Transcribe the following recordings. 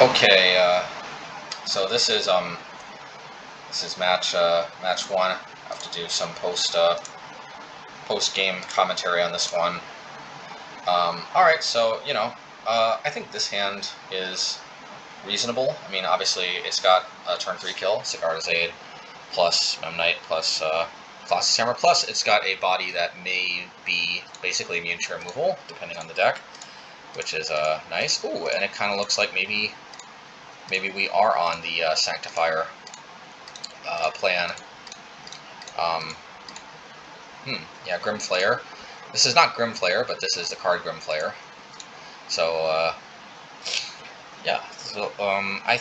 Okay, so this is match one. I have to do some post game commentary on this one. All right, so I think this hand is reasonable. I mean, obviously it's got a turn 3 kill, Sigarda's Aid, plus Memnite, plus Colossus Hammer, plus it's got a body that may be basically immune to removal, depending on the deck, which is nice. Ooh, and it kind of looks like maybe we are on the Sanctifier plan. Yeah, Grim Flayer. This is not Grim Flayer, but this is the card Grim Flayer. So, yeah. So, I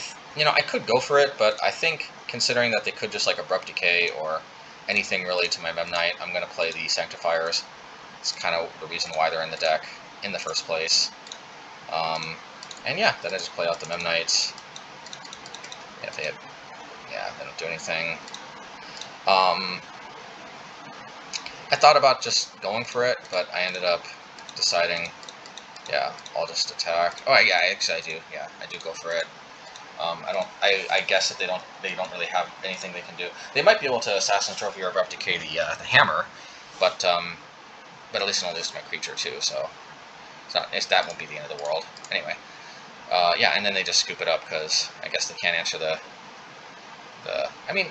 could go for it, but I think considering that they could just like Abrupt Decay or anything really to my Memnite, I'm going to play the Sanctifiers. It's kind of the reason why they're in the deck in the first place. And yeah, then I just play out the Memnites. Yeah, if they had, yeah, they don't do anything. I thought about just going for it, but I ended up deciding, yeah, I'll just attack. Oh yeah, actually I do. Yeah, I do go for it. I guess that they don't really have anything they can do. They might be able to Assassin's Trophy or Abrupt Decay the hammer, but at least it'll lose my creature too. So that won't be the end of the world. Anyway, yeah, and then they just scoop it up because I guess they can't answer the. I mean,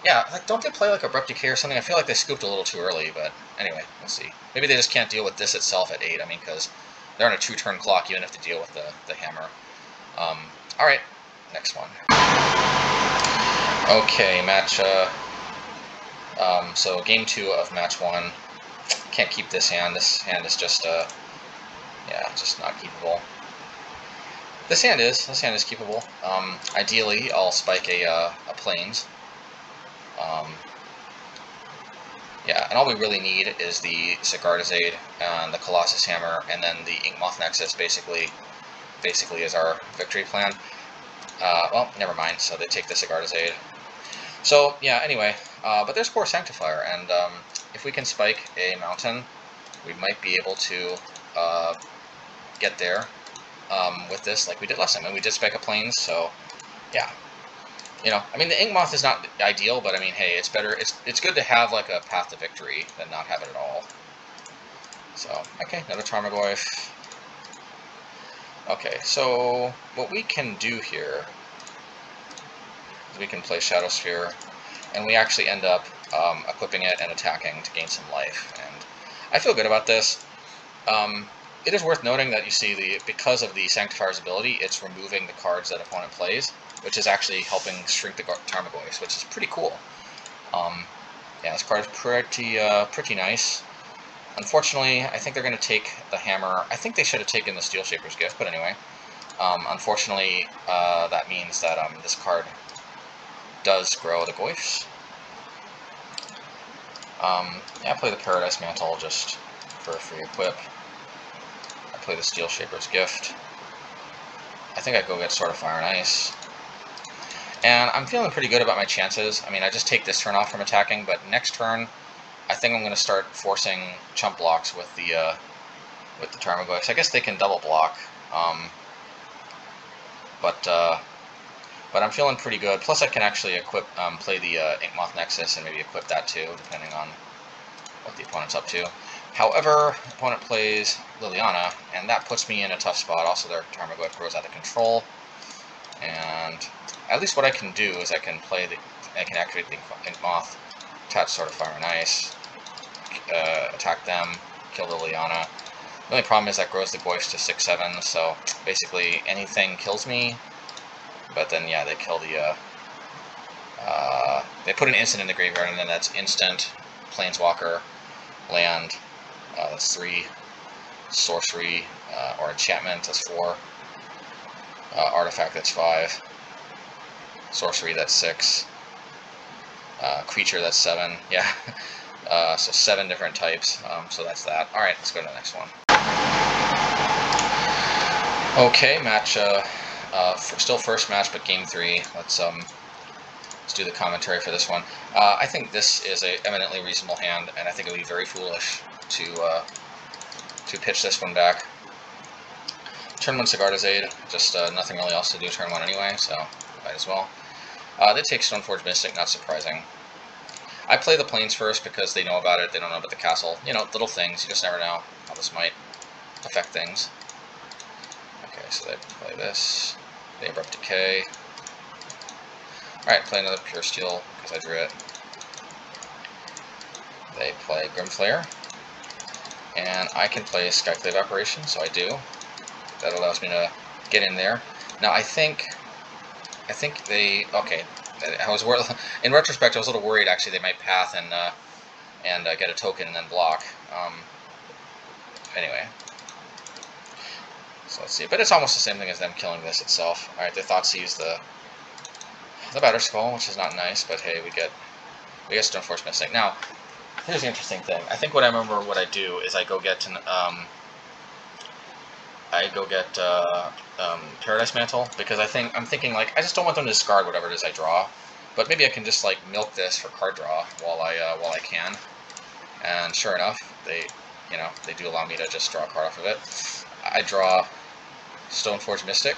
yeah, like don't they play like Abrupt Decay or something? I feel like they scooped a little too early, but anyway, we'll see. Maybe they just can't deal with this itself at 8. I mean, because they're on a 2-turn clock, even if they deal with the hammer. All right, next one. Okay, match. So game 2 of match 1. Can't keep this hand. This hand is just yeah, just not keepable. This hand is keepable. Ideally, I'll spike a Plains. Yeah, and all we really need is the Sigarda's Aid and the Colossus Hammer, and then the Inkmoth Nexus basically is our victory plan. Well, never mind, so they take the Sigarda's Aid. So, yeah, anyway, but there's Core Sanctifier, and if we can spike a mountain, we might be able to get there with this like we did last time. And we did spike a Plains, so, yeah. I mean, the Inkmoth is not ideal, but I mean, hey, it's better. It's good to have like a path to victory than not have it at all. So, okay, another Tarmogoyf. Okay, so what we can do here is we can play Shadowspear, and we actually end up equipping it and attacking to gain some life. And I feel good about this. It is worth noting that you see because of the Sanctifier's ability, it's removing the cards that opponent plays, which is actually helping shrink the Tarmogoyfs, which is pretty cool. Yeah, this card is pretty nice. Unfortunately, I think they're going to take the hammer. I think they should have taken the Steelshaper's Gift, but anyway. Unfortunately, that means that this card does grow the Goyfs. Yeah, I play the Paradise Mantle just for a free equip. I play the Steelshaper's Gift. I think I go get Sword of Fire and Ice. And I'm feeling pretty good about my chances. I mean, I just take this turn off from attacking, but next turn, I think I'm going to start forcing chump blocks with the Tarmogoyfs. I guess they can double block, but I'm feeling pretty good. Plus, I can actually play the Inkmoth Nexus and maybe equip that too, depending on what the opponent's up to. However, the opponent plays Liliana, and that puts me in a tough spot. Also, their Tarmogoyf grows out of control, and at least what I can do is I can activate the Inkmoth, attach Sword of Fire and Ice, attack them, kill Liliana. The only problem is that grows the Goyfs to 6/7, so basically anything kills me. But then, yeah, they kill the, they put an instant in the graveyard, and then that's instant, Planeswalker, land, that's 3, sorcery, or enchantment, that's 4, artifact, that's 5, sorcery, that's 6, creature, that's 7, yeah, so 7 different types, so that's that. Alright, let's go to the next one. Okay, match, still first match, but game 3. Let's do the commentary for this one. I think this is a eminently reasonable hand, and I think it would be very foolish to pitch this one back. Turn 1 Sigarda's Aid, just nothing really else to do turn 1 anyway, so might as well. They take Stoneforge Mystic, not surprising. I play the plains first because they know about it, they don't know about the castle. You know, little things, you just never know how this might affect things. Okay, so they play this. They Abrupt Decay. Alright, play another Puresteel because I drew it. They play Grimflayer. And I can play Skyclave Apparition, so I do. That allows me to get in there. Now I think they, okay, I was worried, in retrospect I was a little worried actually they might path and get a token and then block. Anyway. So let's see, but it's almost the same thing as them killing this itself. Alright, they Thoughtseize the Batterskull, which is not nice, but hey, we get Stoneforge Mystic. Now, here's the interesting thing. I think what I remember what I do is I go get Paradise Mantle, because I'm thinking like I just don't want them to discard whatever it is I draw, but maybe I can just like milk this for card draw while I can. And sure enough, they do allow me to just draw a card off of it. I draw Stoneforge Mystic.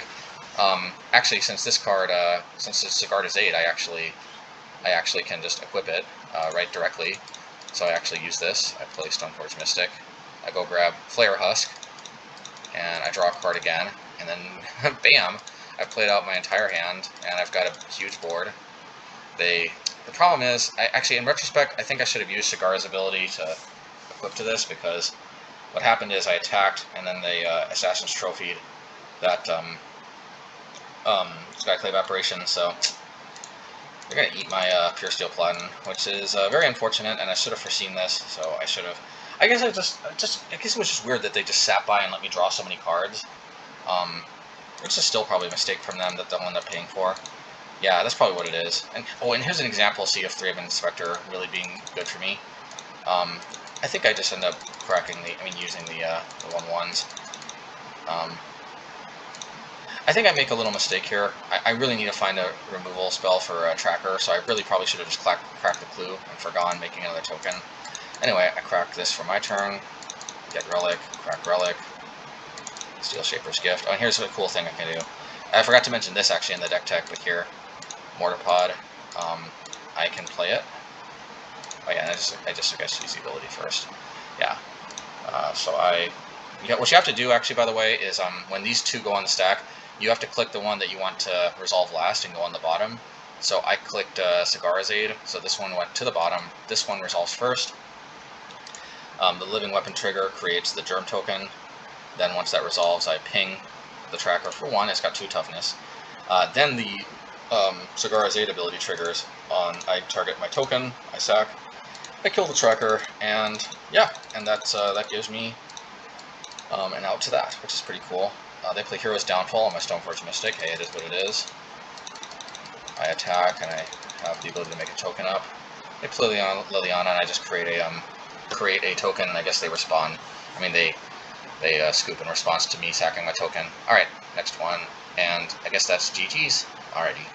Actually, since this card, since it's Sigarda's Aid, I actually can just equip it right directly. So I actually use this. I play Stoneforge Mystic. I go grab Flayer Husk, and I draw a card again, and then bam! I've played out my entire hand, and I've got a huge board. The problem is, actually in retrospect, I think I should have used Sigarda's ability to equip to this, because what happened is I attacked, and then they Assassin's Trophied that Skyclave Apparition, so they're going to eat my Puresteel Paladin, which is very unfortunate, and I should have foreseen this, so I should have... I guess I guess it was just weird that they just sat by and let me draw so many cards, which is still probably a mistake from them that they'll end up paying for. Yeah, that's probably what it is. And oh, and here's an example, see, of Thraben Inspector really being good for me. I think I just end up using the 1/1s. I think I make a little mistake here. I really need to find a removal spell for a tracker, so I really probably should have just cracked the clue and forgone making another token. Anyway, I crack this for my turn, get Relic, crack Relic, Steelshaper's Gift. Oh, and here's a cool thing I can do. I forgot to mention this actually in the deck tech, but here, Mortarpod, I can play it. Oh yeah, I just use the ability first. Yeah, so what you have to do actually, by the way, is when these two go on the stack, you have to click the one that you want to resolve last and go on the bottom. So I clicked Sigarda's Aid, so this one went to the bottom. This one resolves first. The Living Weapon trigger creates the Germ token. Then once that resolves, I ping the tracker for 1. It's got 2 toughness. Then the Sigarda's Aid ability triggers on. I target my token, I sack, I kill the tracker, and yeah, and that gives me an out to that, which is pretty cool. They play Hero's Downfall on my Stoneforge Mystic. Hey, it is what it is. I attack, and I have the ability to make a token up. They play Liliana, and I just create a token, and I guess they respond. I mean, they scoop in response to me sacking my token. Alright, next one, and I guess that's GG's. Alrighty.